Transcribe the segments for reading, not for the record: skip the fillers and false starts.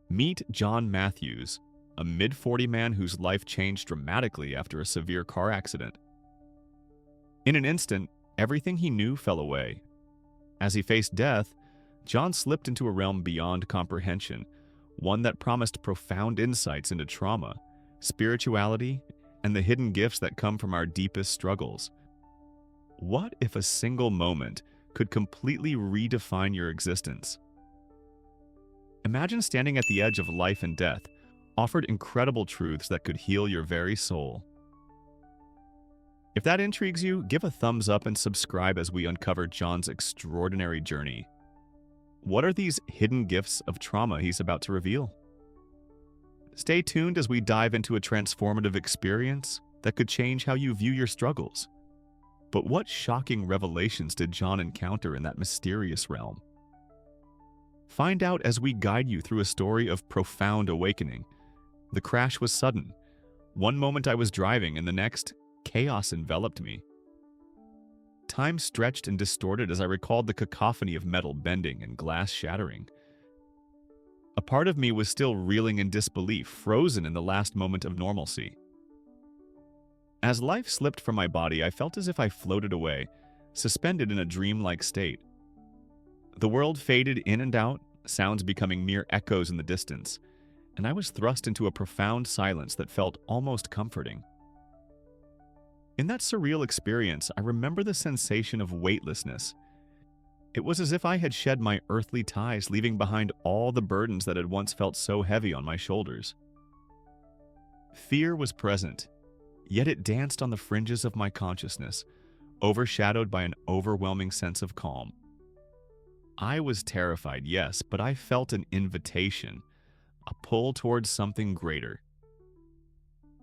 Meet John Matthews, a mid-40 man whose life changed dramatically after a severe car accident. In an instant, everything he knew fell away. As he faced death, John slipped into a realm beyond comprehension, one that promised profound insights into trauma, spirituality, and the hidden gifts that come from our deepest struggles. What if a single moment could completely redefine your existence? Imagine standing at the edge of life and death, offered incredible truths that could heal your very soul. If that intrigues you, give a thumbs up and subscribe as we uncover John's extraordinary journey. What are these hidden gifts of trauma he's about to reveal? Stay tuned as we dive into a transformative experience that could change how you view your struggles. But what shocking revelations did John encounter in that mysterious realm? Find out as we guide you through a story of profound awakening. The crash was sudden. One moment I was driving, and the next, chaos enveloped me. Time stretched and distorted as I recalled the cacophony of metal bending and glass shattering. A part of me was still reeling in disbelief, frozen in the last moment of normalcy. As life slipped from my body, I felt as if I floated away, suspended in a dreamlike state. The world faded in and out, sounds becoming mere echoes in the distance, and I was thrust into a profound silence that felt almost comforting. In that surreal experience, I remember the sensation of weightlessness. It was as if I had shed my earthly ties, leaving behind all the burdens that had once felt so heavy on my shoulders. Fear was present, yet it danced on the fringes of my consciousness, overshadowed by an overwhelming sense of calm. I was terrified, yes, but I felt an invitation, a pull towards something greater.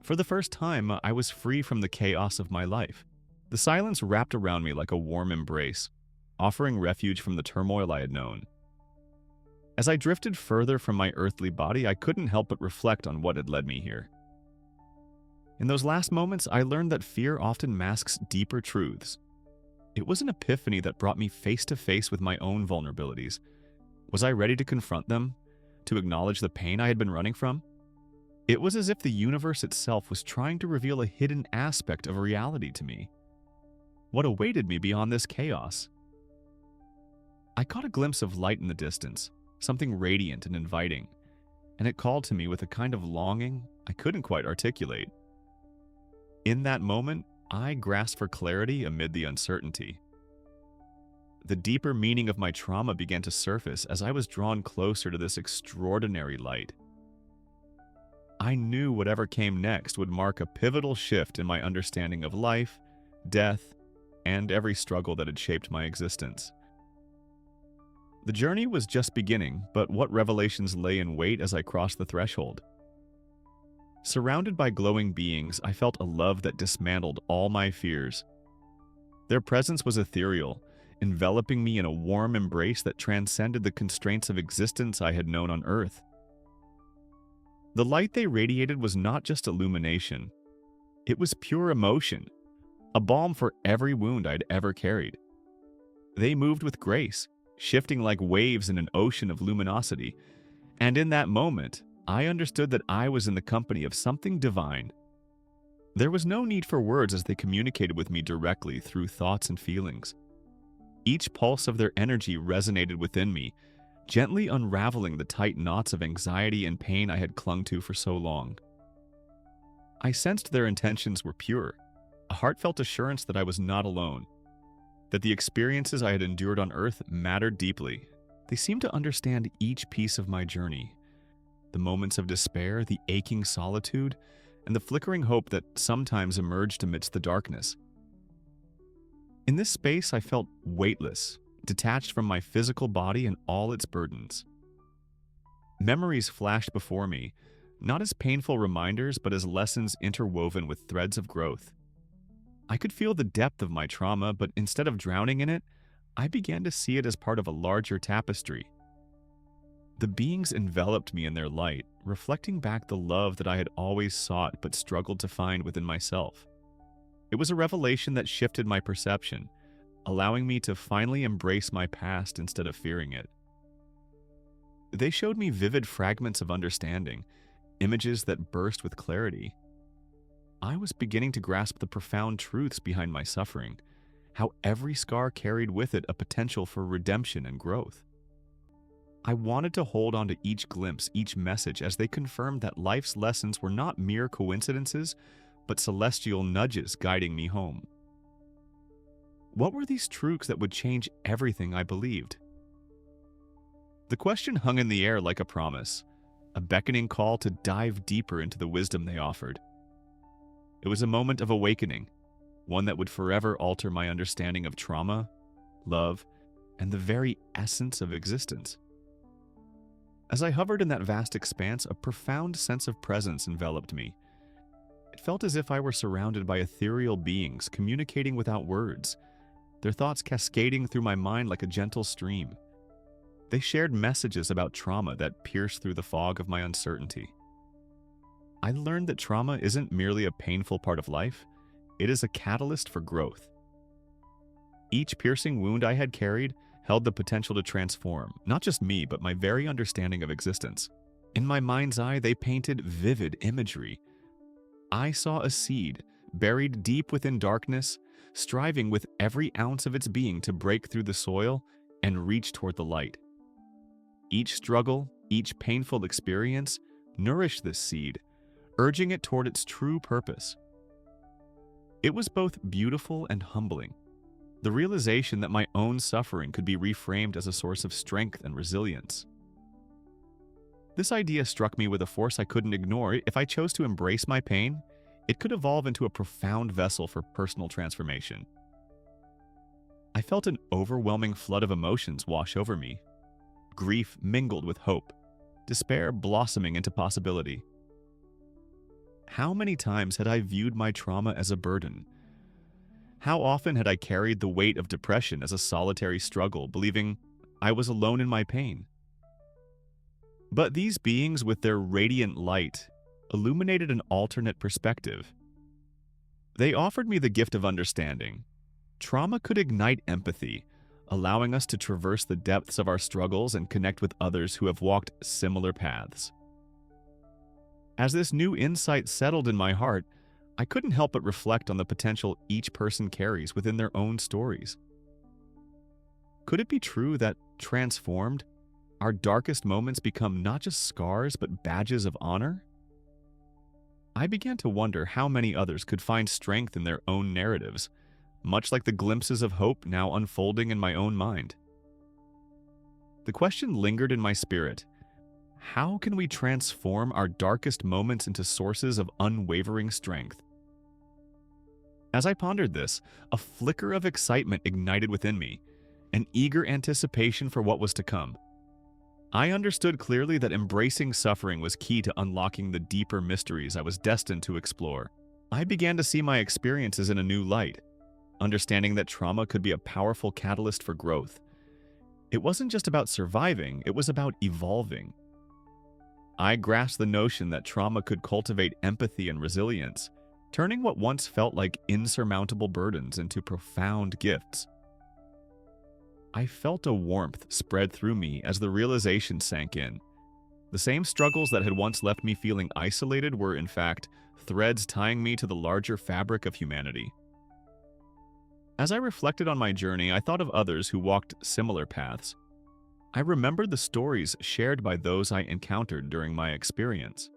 For the first time, I was free from the chaos of my life. The silence wrapped around me like a warm embrace, offering refuge from the turmoil I had known. As I drifted further from my earthly body, I couldn't help but reflect on what had led me here. In those last moments, I learned that fear often masks deeper truths. It was an epiphany that brought me face to face with my own vulnerabilities. Was I ready to confront them? To acknowledge the pain I had been running from? It was as if the universe itself was trying to reveal a hidden aspect of reality to me. What awaited me beyond this chaos? I caught a glimpse of light in the distance, something radiant and inviting, and it called to me with a kind of longing I couldn't quite articulate. In that moment, I grasped for clarity amid the uncertainty. The deeper meaning of my trauma began to surface as I was drawn closer to this extraordinary light. I knew whatever came next would mark a pivotal shift in my understanding of life, death, and every struggle that had shaped my existence. The journey was just beginning, but what revelations lay in wait as I crossed the threshold? Surrounded by glowing beings, I felt a love that dismantled all my fears. Their presence was ethereal, enveloping me in a warm embrace that transcended the constraints of existence I had known on Earth. The light they radiated was not just illumination. It was pure emotion, a balm for every wound I'd ever carried. They moved with grace, shifting like waves in an ocean of luminosity, and in that moment, I understood that I was in the company of something divine. There was no need for words as they communicated with me directly through thoughts and feelings. Each pulse of their energy resonated within me, gently unraveling the tight knots of anxiety and pain I had clung to for so long. I sensed their intentions were pure, a heartfelt assurance that I was not alone, that the experiences I had endured on Earth mattered deeply. They seemed to understand each piece of my journey, the moments of despair, the aching solitude, and the flickering hope that sometimes emerged amidst the darkness. In this space, I felt weightless, detached from my physical body and all its burdens. Memories flashed before me, not as painful reminders, but as lessons interwoven with threads of growth. I could feel the depth of my trauma, but instead of drowning in it, I began to see it as part of a larger tapestry. The beings enveloped me in their light, reflecting back the love that I had always sought but struggled to find within myself. It was a revelation that shifted my perception, allowing me to finally embrace my past instead of fearing it. They showed me vivid fragments of understanding, images that burst with clarity. I was beginning to grasp the profound truths behind my suffering, how every scar carried with it a potential for redemption and growth. I wanted to hold on to each glimpse, each message, as they confirmed that life's lessons were not mere coincidences, but celestial nudges guiding me home. What were these truths that would change everything I believed? The question hung in the air like a promise, a beckoning call to dive deeper into the wisdom they offered. It was a moment of awakening, one that would forever alter my understanding of trauma, love, and the very essence of existence. As I hovered in that vast expanse, a profound sense of presence enveloped me. It felt as if I were surrounded by ethereal beings communicating without words, their thoughts cascading through my mind like a gentle stream. They shared messages about trauma that pierced through the fog of my uncertainty. I learned that trauma isn't merely a painful part of life, it is a catalyst for growth. Each piercing wound I had carried held the potential to transform, not just me, but my very understanding of existence. In my mind's eye, they painted vivid imagery. I saw a seed, buried deep within darkness, striving with every ounce of its being to break through the soil and reach toward the light. Each struggle, each painful experience, nourished this seed, urging it toward its true purpose. It was both beautiful and humbling. The realization that my own suffering could be reframed as a source of strength and resilience. This idea struck me with a force I couldn't ignore. If I chose to embrace my pain, it could evolve into a profound vessel for personal transformation. I felt an overwhelming flood of emotions wash over me. Grief mingled with hope, despair blossoming into possibility. How many times had I viewed my trauma as a burden? How often had I carried the weight of depression as a solitary struggle, believing I was alone in my pain? But these beings, with their radiant light, illuminated an alternate perspective. They offered me the gift of understanding. Trauma could ignite empathy, allowing us to traverse the depths of our struggles and connect with others who have walked similar paths. As this new insight settled in my heart, I couldn't help but reflect on the potential each person carries within their own stories. Could it be true that, transformed, our darkest moments become not just scars but badges of honor? I began to wonder how many others could find strength in their own narratives, much like the glimpses of hope now unfolding in my own mind. The question lingered in my spirit: how can we transform our darkest moments into sources of unwavering strength? As I pondered this, a flicker of excitement ignited within me, an eager anticipation for what was to come. I understood clearly that embracing suffering was key to unlocking the deeper mysteries I was destined to explore. I began to see my experiences in a new light, understanding that trauma could be a powerful catalyst for growth. It wasn't just about surviving, it was about evolving. I grasped the notion that trauma could cultivate empathy and resilience, turning what once felt like insurmountable burdens into profound gifts. I felt a warmth spread through me as the realization sank in. The same struggles that had once left me feeling isolated were, in fact, threads tying me to the larger fabric of humanity. As I reflected on my journey, I thought of others who walked similar paths. I remembered the stories shared by those I encountered during my experience.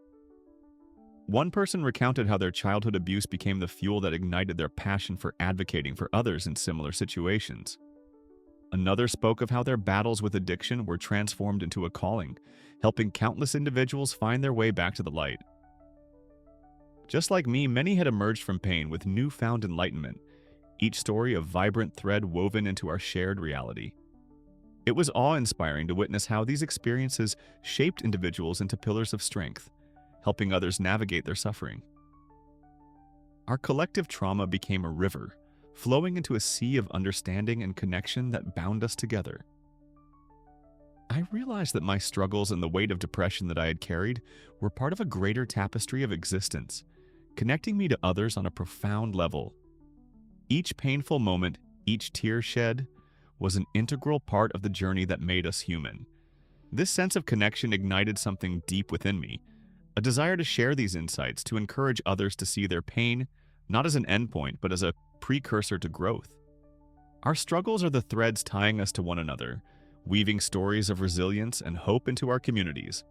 One person recounted how their childhood abuse became the fuel that ignited their passion for advocating for others in similar situations. Another spoke of how their battles with addiction were transformed into a calling, helping countless individuals find their way back to the light. Just like me, many had emerged from pain with newfound enlightenment, each story a vibrant thread woven into our shared reality. It was awe-inspiring to witness how these experiences shaped individuals into pillars of strength, helping others navigate their suffering. Our collective trauma became a river, flowing into a sea of understanding and connection that bound us together. I realized that my struggles and the weight of depression that I had carried were part of a greater tapestry of existence, connecting me to others on a profound level. Each painful moment, each tear shed, was an integral part of the journey that made us human. This sense of connection ignited something deep within me, a desire to share these insights, to encourage others to see their pain not as an endpoint, but as a precursor to growth. Our struggles are the threads tying us to one another, weaving stories of resilience and hope into our communities.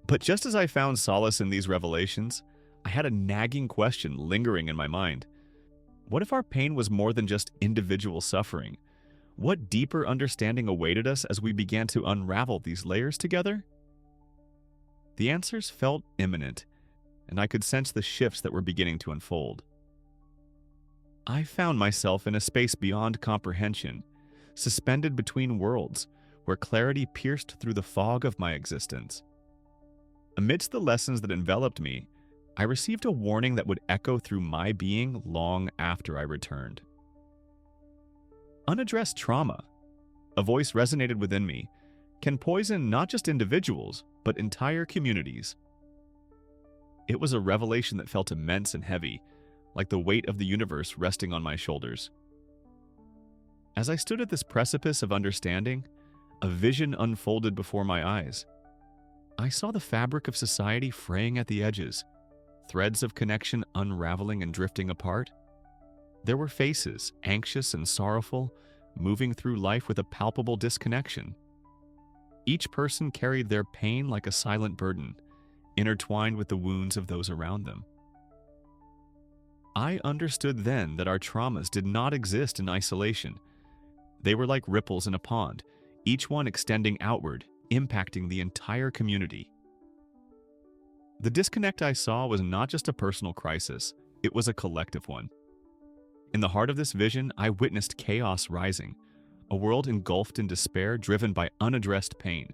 But just as I found solace in these revelations, I had a nagging question lingering in my mind. What if our pain was more than just individual suffering? What deeper understanding awaited us as we began to unravel these layers together? The answers felt imminent, and I could sense the shifts that were beginning to unfold. I found myself in a space beyond comprehension, suspended between worlds, where clarity pierced through the fog of my existence. Amidst the lessons that enveloped me, I received a warning that would echo through my being long after I returned. Unaddressed trauma, a voice resonated within me, can poison not just individuals, but entire communities. It was a revelation that felt immense and heavy, like the weight of the universe resting on my shoulders. As I stood at this precipice of understanding, a vision unfolded before my eyes. I saw the fabric of society fraying at the edges, threads of connection unraveling and drifting apart. There were faces, anxious and sorrowful, moving through life with a palpable disconnection. Each person carried their pain like a silent burden, intertwined with the wounds of those around them. I understood then that our traumas did not exist in isolation. They were like ripples in a pond, each one extending outward, impacting the entire community. The disconnect I saw was not just a personal crisis, it was a collective one. In the heart of this vision, I witnessed chaos rising, a world engulfed in despair driven by unaddressed pain.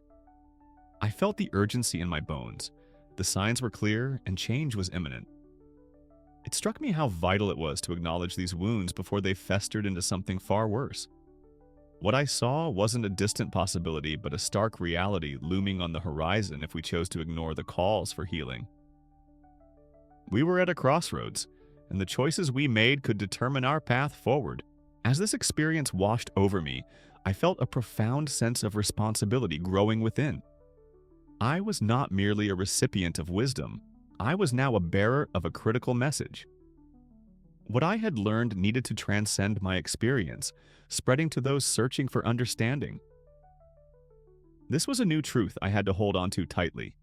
I felt the urgency in my bones. The signs were clear, and change was imminent. It struck me how vital it was to acknowledge these wounds before they festered into something far worse. What I saw wasn't a distant possibility, but a stark reality looming on the horizon if we chose to ignore the calls for healing. We were at a crossroads, and the choices we made could determine our path forward. As this experience washed over me, I felt a profound sense of responsibility growing within. I was not merely a recipient of wisdom. I was now a bearer of a critical message. What I had learned needed to transcend my experience, spreading to those searching for understanding. This was a new truth I had to hold on to tightly.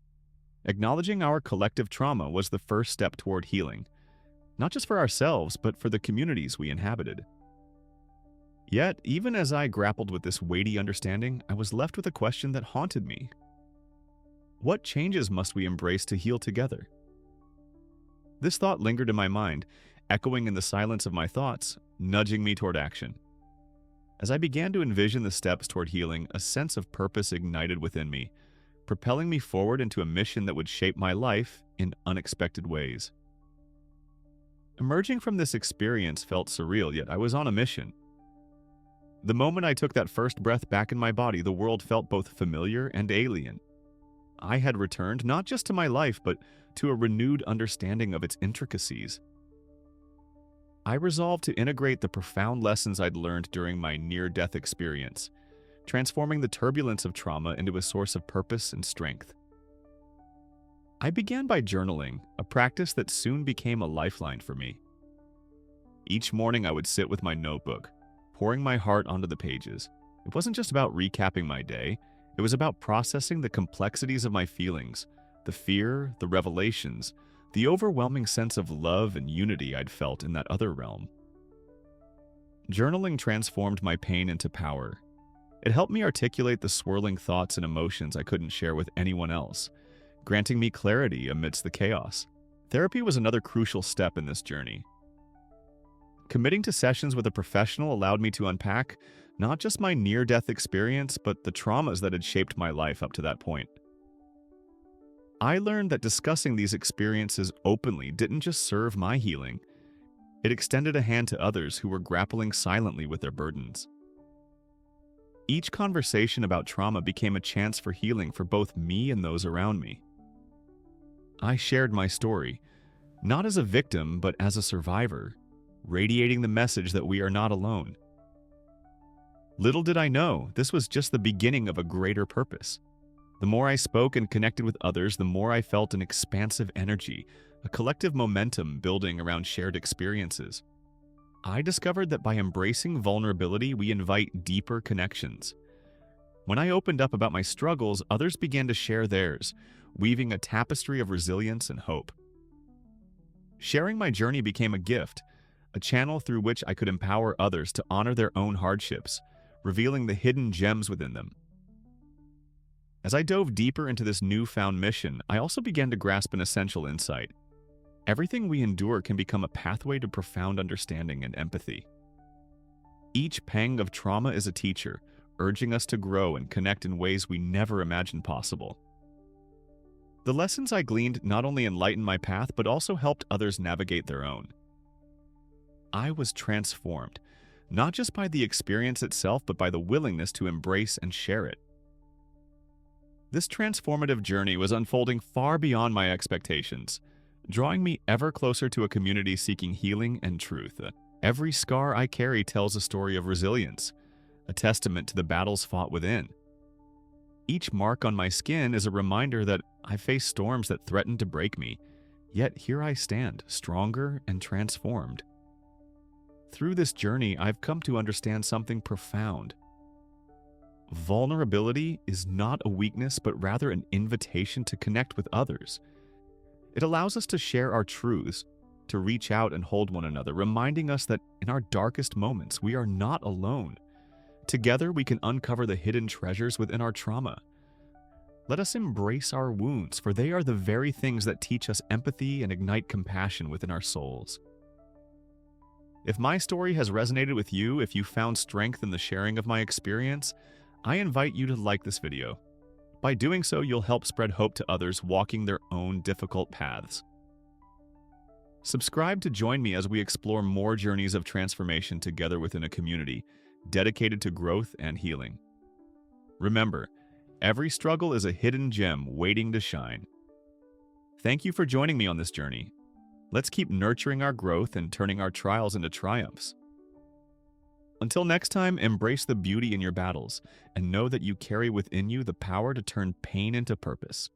Acknowledging our collective trauma was the first step toward healing, not just for ourselves, but for the communities we inhabited. Yet, even as I grappled with this weighty understanding, I was left with a question that haunted me. What changes must we embrace to heal together? This thought lingered in my mind, echoing in the silence of my thoughts, nudging me toward action. As I began to envision the steps toward healing, a sense of purpose ignited within me, propelling me forward into a mission that would shape my life in unexpected ways. Emerging from this experience felt surreal, yet I was on a mission. The moment I took that first breath back in my body, the world felt both familiar and alien. I had returned not just to my life, but to a renewed understanding of its intricacies. I resolved to integrate the profound lessons I'd learned during my near-death experience, transforming the turbulence of trauma into a source of purpose and strength. I began by journaling, a practice that soon became a lifeline for me. Each morning I would sit with my notebook, pouring my heart onto the pages. It wasn't just about recapping my day, it was about processing the complexities of my feelings, the fear, the revelations, the overwhelming sense of love and unity I'd felt in that other realm. Journaling transformed my pain into power. It helped me articulate the swirling thoughts and emotions I couldn't share with anyone else, granting me clarity amidst the chaos. Therapy was another crucial step in this journey. Committing to sessions with a professional allowed me to unpack not just my near-death experience, but the traumas that had shaped my life up to that point. I learned that discussing these experiences openly didn't just serve my healing, it extended a hand to others who were grappling silently with their burdens. Each conversation about trauma became a chance for healing for both me and those around me. I shared my story, not as a victim, but as a survivor, radiating the message that we are not alone. Little did I know, this was just the beginning of a greater purpose. The more I spoke and connected with others, the more I felt an expansive energy, a collective momentum building around shared experiences. I discovered that by embracing vulnerability, we invite deeper connections. When I opened up about my struggles, others began to share theirs, weaving a tapestry of resilience and hope. Sharing my journey became a gift, a channel through which I could empower others to honor their own hardships, revealing the hidden gems within them. As I dove deeper into this newfound mission, I also began to grasp an essential insight. Everything we endure can become a pathway to profound understanding and empathy. Each pang of trauma is a teacher, urging us to grow and connect in ways we never imagined possible. The lessons I gleaned not only enlightened my path, but also helped others navigate their own. I was transformed, not just by the experience itself, but by the willingness to embrace and share it. This transformative journey was unfolding far beyond my expectations, drawing me ever closer to a community seeking healing and truth. Every scar I carry tells a story of resilience, a testament to the battles fought within. Each mark on my skin is a reminder that I faced storms that threatened to break me, yet here I stand, stronger and transformed. Through this journey, I've come to understand something profound. Vulnerability is not a weakness, but rather an invitation to connect with others. It allows us to share our truths, to reach out and hold one another, reminding us that in our darkest moments, we are not alone. Together, we can uncover the hidden treasures within our trauma. Let us embrace our wounds, for they are the very things that teach us empathy and ignite compassion within our souls. If my story has resonated with you, if you found strength in the sharing of my experience, I invite you to like this video. By doing so, you'll help spread hope to others walking their own difficult paths. Subscribe to join me as we explore more journeys of transformation together within a community dedicated to growth and healing. Remember, every struggle is a hidden gem waiting to shine. Thank you for joining me on this journey. Let's keep nurturing our growth and turning our trials into triumphs. Until next time, embrace the beauty in your battles and know that you carry within you the power to turn pain into purpose.